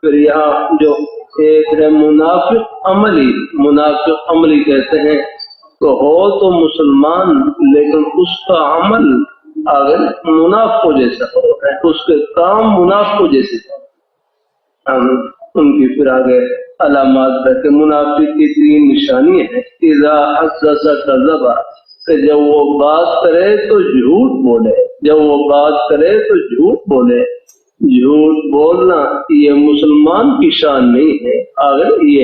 پھر یہاں جو ایک ہے منافق عملی کہتے ہیں تو ہو تو مسلمان لیکن اس کا عمل اگر منافق جیسا ہو، اس کے کام منافق جیسے ہو۔ ان کی پھر آگے علامات ہے کہ منافق کی 3 نشانی ہے۔ اذا حدث کذب، کہ جب وہ بات کرے تو جھوٹ بولے، جب وہ بات کرے تو جھوٹ بولے۔ جھوٹ بولنا یہ مسلمان کی شان نہیں ہے، اگر یہ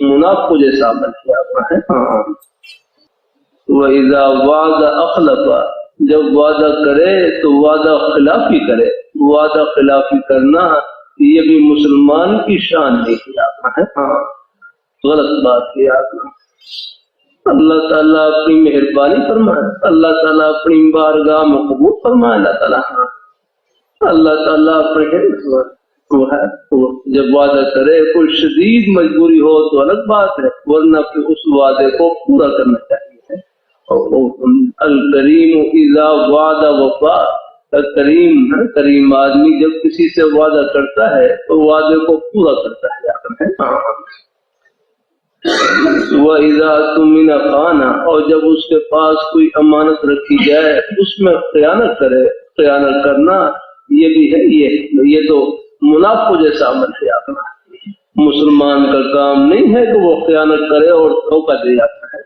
منافق جیسا عمل کیا ہوا ہے۔ وَإِذَا وعد اخلف، جب وعدہ کرے تو وعدہ خلافی کرے۔ وعدہ خلافی کرنا یہ بھی مسلمان کی شان نہیں ہے، غلط بات کیا آپ نے۔ اللہ تعالیٰ اپنی مہربانی فرمائے، اللہ تعالیٰ اپنی بارگاہ میں قبول فرمائے۔ اللہ تعالیٰ اپنے وہ ہے، جب وعدہ کرے کوئی شدید مجبوری ہو تو الگ بات ہے، ورنہ پھر اس وعدے کو پورا کرنا چاہیے۔ الکریم اذا وعد وفا، کریم آدمی جب کسی سے وعدہ کرتا ہے تو وعدے کو پورا کرتا ہے۔ وَإِذَا اؤْتُمِنَ خَانَ، اور جب اس کے پاس کوئی امانت رکھی جائے اس میں خیانت کرے۔ خیانت کرنا یہ بھی ہے، یہ تو منافق جیسا عمل ہے اپنا۔ مسلمان کا کام نہیں ہے کہ وہ خیانت کرے اور دھوکہ دے جاتا ہے۔